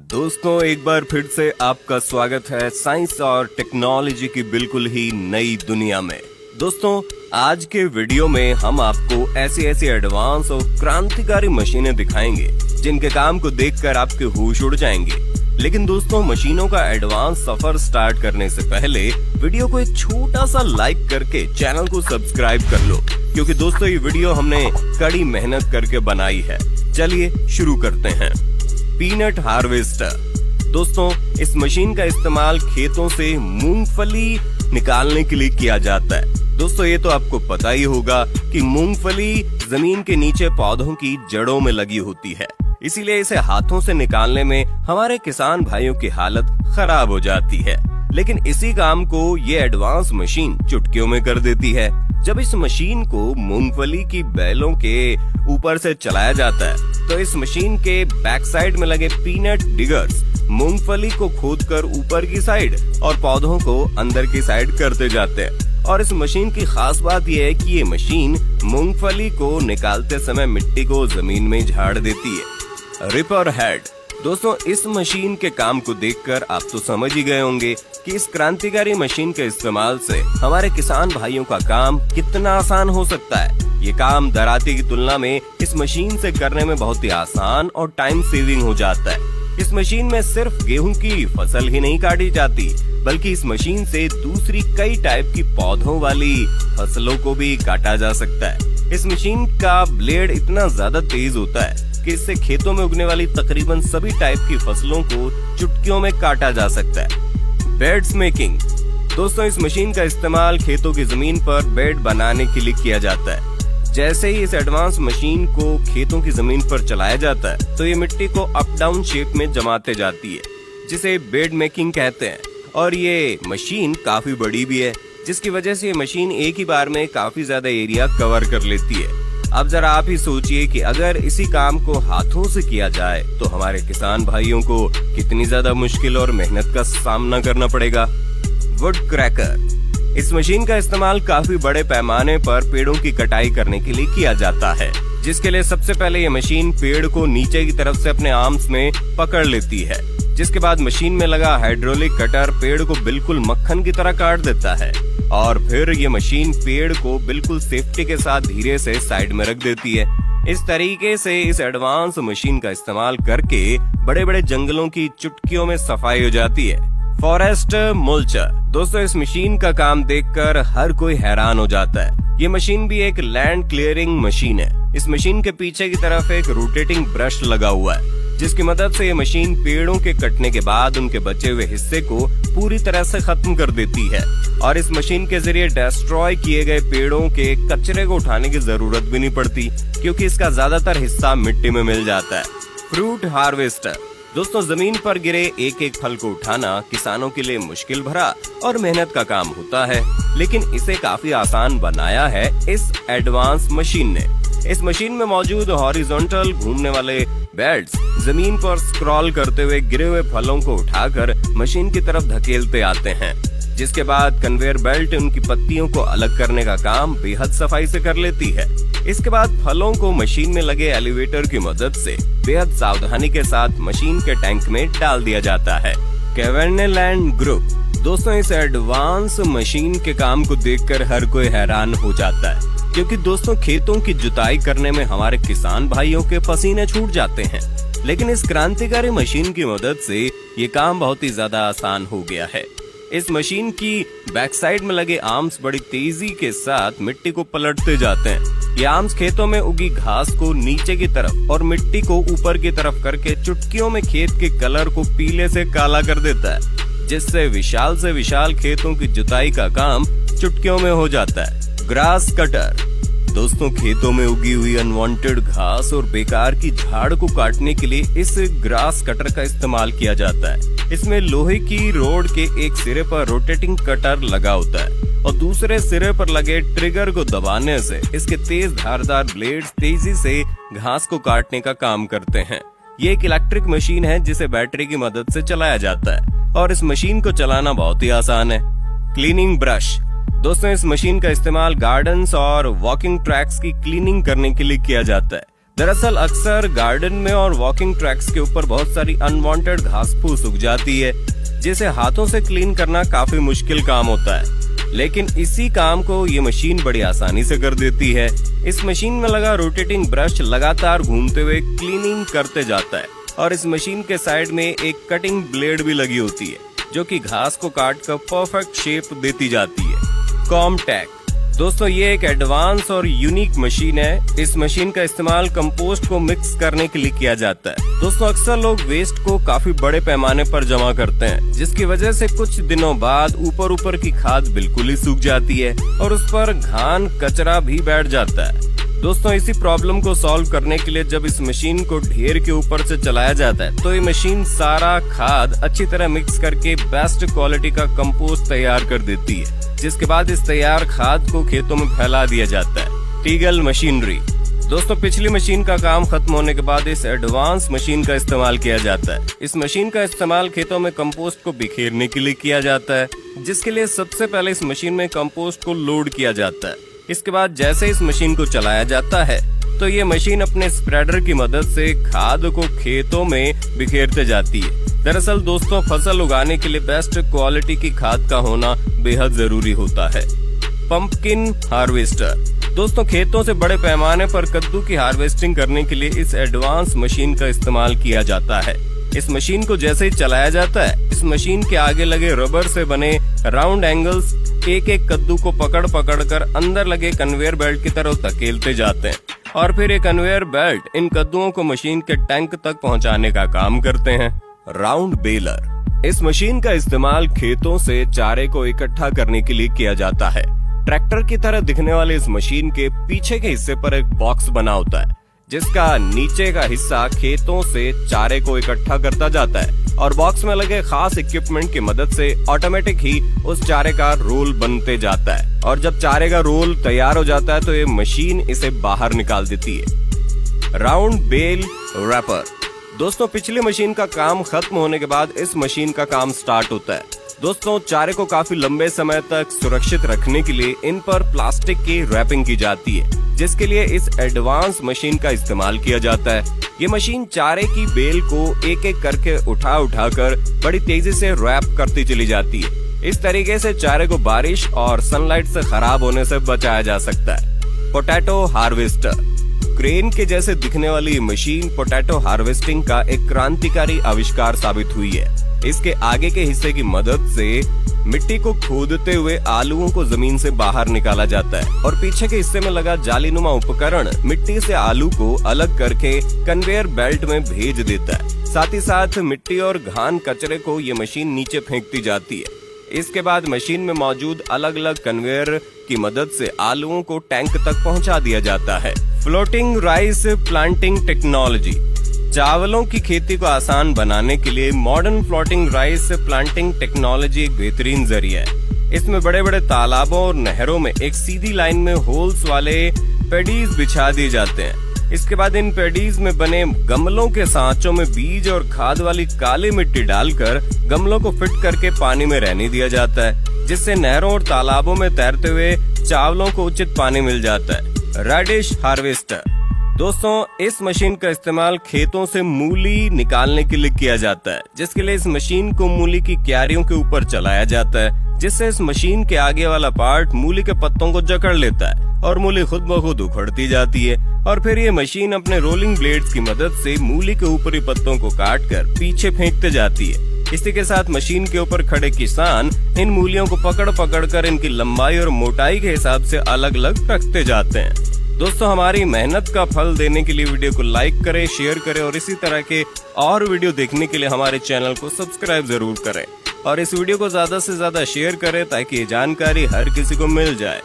दोस्तों, एक बार फिर से आपका स्वागत है साइंस और टेक्नोलॉजी की बिल्कुल ही नई दुनिया में। दोस्तों, आज के वीडियो में हम आपको ऐसी एडवांस और क्रांतिकारी मशीनें दिखाएंगे जिनके काम को देखकर आपके होश उड़ जाएंगे। लेकिन दोस्तों, मशीनों का एडवांस सफर स्टार्ट करने से पहले वीडियो को एक छोटा सा लाइक करके चैनल को सब्सक्राइब कर लो, क्योंकि दोस्तों ये वीडियो हमने कड़ी मेहनत करके बनाई है। चलिए शुरू करते हैं। Peanut harvester. दोस्तों, इस मशीन का इस्तेमाल खेतों से मूंगफली निकालने के लिए किया जाता है। दोस्तों, ये तो आपको पता ही होगा कि मूंगफली जमीन के नीचे पौधों की जड़ों में लगी होती है, इसीलिए इसे हाथों से निकालने में हमारे किसान भाइयों की हालत खराब हो जाती है। लेकिन इसी काम को ये एडवांस मशीन चुटकियों में कर देती है। जब इस मशीन को मूंगफली की बेलों के ऊपर से चलाया जाता है तो इस मशीन के बैक साइड में लगे पीनट डिगर्स मूंगफली को खोदकर ऊपर की साइड और पौधों को अंदर की साइड करते जाते हैं। और इस मशीन की खास बात यह है कि ये मशीन मूंगफली को निकालते समय मिट्टी को जमीन में झाड़ देती है। Ripper head. दोस्तों, इस मशीन के काम को देखकर आप तो समझ ही गए होंगे कि इस क्रांतिकारी मशीन के इस्तेमाल से हमारे किसान भाइयों का काम कितना आसान हो सकता है। ये काम दराती की तुलना में इस मशीन से करने में बहुत ही आसान और टाइम सेविंग हो जाता है। इस मशीन में सिर्फ गेहूं की फसल ही नहीं काटी जाती, बल्कि इस मशीन से दूसरी कई टाइप की पौधों वाली फसलों को भी काटा जा सकता है। इस मशीन का ब्लेड इतना ज्यादा तेज होता है कि इससे खेतों में उगने वाली तकरीबन सभी टाइप की फसलों को चुटकियों में काटा जा सकता है। Beds making. दोस्तों, इस मशीन का इस्तेमाल खेतों की जमीन पर बेड बनाने के लिए किया जाता है। जैसे ही इस एडवांस मशीन को खेतों की जमीन पर चलाया जाता है तो ये मिट्टी को अप डाउन शेप में जमाते जाती है, जिसे बेड मेकिंग कहते हैं। और ये मशीन काफी बड़ी भी है, जिसकी वजह से ये मशीन एक ही बार में काफी ज्यादा एरिया कवर कर लेती है। अब जरा आप ही सोचिए कि अगर इसी काम को हाथों से किया जाए तो हमारे किसान भाइयों को कितनी ज्यादा मुश्किल और मेहनत का सामना करना पड़ेगा। Would cracker. इस मशीन का इस्तेमाल काफी बड़े पैमाने पर पेड़ों की कटाई करने के लिए किया जाता है, जिसके लिए सबसे पहले ये मशीन पेड़ को नीचे की तरफ से अपने आर्म्स में पकड़ लेती है, जिसके बाद मशीन में लगा हाइड्रोलिक कटर पेड़ को बिल्कुल मक्खन की तरह काट देता है। और फिर ये मशीन पेड़ को बिल्कुल सेफ्टी के साथ धीरे से साइड में रख देती है। इस तरीके से इस एडवांस मशीन का इस्तेमाल करके बड़े बड़े जंगलों की चुटकियों में सफाई हो जाती है। Forest mulcher. दोस्तों, इस मशीन का काम देखकर हर कोई हैरान हो जाता है। ये मशीन भी एक लैंड क्लियरिंग मशीन है। इस मशीन के पीछे की तरफ एक रोटेटिंग ब्रश लगा हुआ है, जिसकी मदद से ये मशीन पेड़ों के कटने के बाद उनके बचे हुए हिस्से को पूरी तरह से खत्म कर देती है। और इस मशीन के जरिए डिस्ट्रॉय किए गए पेड़ों के कचरे को उठाने की जरूरत भी नहीं पड़ती, क्योंकि इसका ज्यादातर हिस्सा मिट्टी में मिल जाता है। Fruit harvester. दोस्तों, जमीन पर गिरे एक एक फल को उठाना किसानों के लिए मुश्किल भरा और मेहनत का काम होता है, लेकिन इसे काफी आसान बनाया है इस एडवांस मशीन ने। इस मशीन में मौजूद हॉरिजॉन्टल घूमने वाले बेल्ट्स जमीन पर स्क्रॉल करते हुए गिरे हुए फलों को उठाकर मशीन की तरफ धकेलते आते हैं, जिसके बाद कन्वेयर बेल्ट उनकी पत्तियों को अलग करने का काम बेहद सफाई से कर लेती है। इसके बाद फलों को मशीन में लगे एलिवेटर की मदद से बेहद सावधानी के साथ मशीन के टैंक में डाल दिया जाता है। कैवर्नेलैंड ग्रुप। दोस्तों, इस एडवांस मशीन के काम को देखकर हर कोई हैरान हो जाता है, क्योंकि दोस्तों खेतों की जुताई करने में हमारे किसान भाइयों के पसीने छूट जाते हैं। लेकिन इस क्रांतिकारी मशीन की मदद से ये काम बहुत ही ज्यादा आसान हो गया है। इस मशीन की बैक साइड में लगे आर्म्स बड़ी तेजी के साथ मिट्टी को पलटते जाते हैं। ये आर्म्स खेतों में उगी घास को नीचे की तरफ और मिट्टी को ऊपर की तरफ करके चुटकियों में खेत के कलर को पीले से काला कर देता है, जिससे विशाल से विशाल खेतों की जुताई का काम चुटकियों में हो जाता है। Grass cutter. दोस्तों, खेतों में उगी हुई अनवांटेड घास और बेकार की झाड़ को काटने के लिए इस ग्रास कटर का इस्तेमाल किया जाता है। इसमें लोहे की रोड के एक सिरे पर रोटेटिंग कटर लगा होता है और दूसरे सिरे पर लगे ट्रिगर को दबाने से इसके तेज धारदार ब्लेड्स तेजी से घास को काटने का काम करते हैं। ये एक इलेक्ट्रिक मशीन है जिसे बैटरी की मदद से चलाया जाता है और इस मशीन को चलाना बहुत ही आसान है। Cleaning brush. दोस्तों, इस मशीन का इस्तेमाल गार्डन्स और वॉकिंग ट्रैक्स की क्लीनिंग करने के लिए किया जाता है। दरअसल अक्सर गार्डन में और वॉकिंग ट्रैक्स के ऊपर बहुत सारी अनवांटेड घास फूस उग जाती है, जिसे हाथों से क्लीन करना काफी मुश्किल काम होता है। लेकिन इसी काम को ये मशीन बड़ी आसानी से कर देती है। इस मशीन में लगा रोटेटिंग ब्रश लगातार घूमते हुए क्लीनिंग करते जाता है और इस मशीन के साइड में एक कटिंग ब्लेड भी लगी होती है, जो कि घास को काट कर परफेक्ट शेप देती जाती है। कॉम्पैक्ट दोस्तों, ये एक एडवांस और यूनिक मशीन है। इस मशीन का इस्तेमाल कंपोस्ट को मिक्स करने के लिए किया जाता है। दोस्तों, अक्सर लोग वेस्ट को काफी बड़े पैमाने पर जमा करते हैं, जिसकी वजह से कुछ दिनों बाद ऊपर की खाद बिल्कुल ही सूख जाती है और उस पर घान कचरा भी बैठ जाता है। दोस्तों, इसी प्रॉब्लम को सॉल्व करने के लिए जब इस मशीन को ढेर के ऊपर से चलाया जाता है, तो ये मशीन सारा खाद अच्छी तरह मिक्स करके बेस्ट क्वालिटी का कंपोस्ट तैयार कर देती है, जिसके बाद इस तैयार खाद को खेतों में फैला दिया जाता है। टीगल मशीनरी दोस्तों, पिछली मशीन का काम खत्म होने के बाद इस एडवांस मशीन का इस्तेमाल किया जाता है। इस मशीन का इस्तेमाल खेतों में कंपोस्ट को बिखेरने के लिए किया जाता है, जिसके लिए सबसे पहले इस मशीन में कंपोस्ट को लोड किया जाता है। इसके बाद जैसे इस मशीन को चलाया जाता है, तो ये मशीन अपने स्प्रेडर की मदद से खाद को खेतों में बिखेरते जाती है। दरअसल दोस्तों, फसल उगाने के लिए बेस्ट क्वालिटी की खाद का होना बेहद जरूरी होता है। पंपकिन हार्वेस्टर दोस्तों, खेतों से बड़े पैमाने पर कद्दू की हार्वेस्टिंग करने के लिए इस एडवांस मशीन का इस्तेमाल किया जाता है। इस मशीन को जैसे ही चलाया जाता है, इस मशीन के आगे लगे रबर से बने राउंड एंगल्स एक कद्दू को पकड़ कर अंदर लगे कन्वेयर बेल्ट की तरफ धकेलते जाते हैं और फिर एक कन्वेयर बेल्ट इन कद्दुओं को मशीन के टैंक तक पहुंचाने का काम करते हैं। राउंड बेलर इस मशीन का इस्तेमाल खेतों से चारे को इकट्ठा करने के लिए किया जाता है। ट्रैक्टर की तरह दिखने वाले इस मशीन के पीछे के हिस्से पर एक बॉक्स बना होता है, जिसका नीचे का हिस्सा खेतों से चारे को इकट्ठा करता जाता है और बॉक्स में लगे खास इक्विपमेंट की मदद से ऑटोमेटिक ही उस चारे का रोल बनते जाता है और जब चारे का रोल तैयार हो जाता है, तो ये मशीन इसे बाहर निकाल देती है। राउंड बेल रैपर दोस्तों, पिछली मशीन का काम खत्म होने के बाद इस मशीन का काम स्टार्ट होता है। दोस्तों, चारे को काफी लंबे समय तक सुरक्षित रखने के लिए इन पर प्लास्टिक की रैपिंग की जाती है, जिसके लिए इस एडवांस मशीन का इस्तेमाल किया जाता है। ये मशीन चारे की बेल को एक करके उठा कर बड़ी तेजी से रैप करती चली जाती है। इस तरीके से चारे को बारिश और सनलाइट से खराब होने से बचाया जा सकता है। पोटैटो हार्वेस्टर क्रेन के जैसे दिखने वाली मशीन पोटैटो हार्वेस्टिंग का एक क्रांतिकारी आविष्कार साबित हुई है। इसके आगे के हिस्से की मदद से मिट्टी को खोदते हुए आलूओं को जमीन से बाहर निकाला जाता है और पीछे के हिस्से में लगा जालीनुमा उपकरण मिट्टी से आलू को अलग करके कन्वेयर बेल्ट में भेज देता है। साथ ही साथ मिट्टी और घान कचरे को ये मशीन नीचे फेंकती जाती है। इसके बाद मशीन में मौजूद अलग अलग कन्वेयर की मदद से आलूओं को टैंक तक पहुंचा दिया जाता है। फ्लोटिंग राइस प्लांटिंग टेक्नोलॉजी चावलों की खेती को आसान बनाने के लिए modern floating rice planting technology एक बेहतरीन जरिया है। इसमें बड़े बड़े तालाबों और नहरों में एक सीधी लाइन में होल्स वाले पेडीज बिछा दिए जाते हैं। इसके बाद इन पेडीज में बने गमलों के सांचों में बीज और खाद वाली काली मिट्टी डालकर गमलों को फिट करके पानी में रहने दिया जाता है, जिससे नहरों और तालाबों में तैरते हुए चावलों को उचित पानी मिल जाता है। रेडिश हार्वेस्टर दोस्तों, इस मशीन का इस्तेमाल खेतों से मूली निकालने के लिए किया जाता है, जिसके लिए इस मशीन को मूली की क्यारियों के ऊपर चलाया जाता है, जिससे इस मशीन के आगे वाला पार्ट मूली के पत्तों को जकड़ लेता है और मूली खुद ब खुद उखड़ती जाती है और फिर ये मशीन अपने रोलिंग ब्लेड्स की मदद से मूली के ऊपरी पत्तों को काट कर पीछे फेंकते जाती है। इसी के साथ मशीन के ऊपर खड़े किसान इन मूलियों को पकड़ कर इनकी लंबाई और मोटाई के हिसाब से अलग अलग रखते जाते हैं। दोस्तों, हमारी मेहनत का फल देने के लिए वीडियो को लाइक करें, शेयर करें और इसी तरह के और वीडियो देखने के लिए हमारे चैनल को सब्सक्राइब जरूर करें और इस वीडियो को ज्यादा से ज्यादा शेयर करें ताकि ये जानकारी हर किसी को मिल जाए।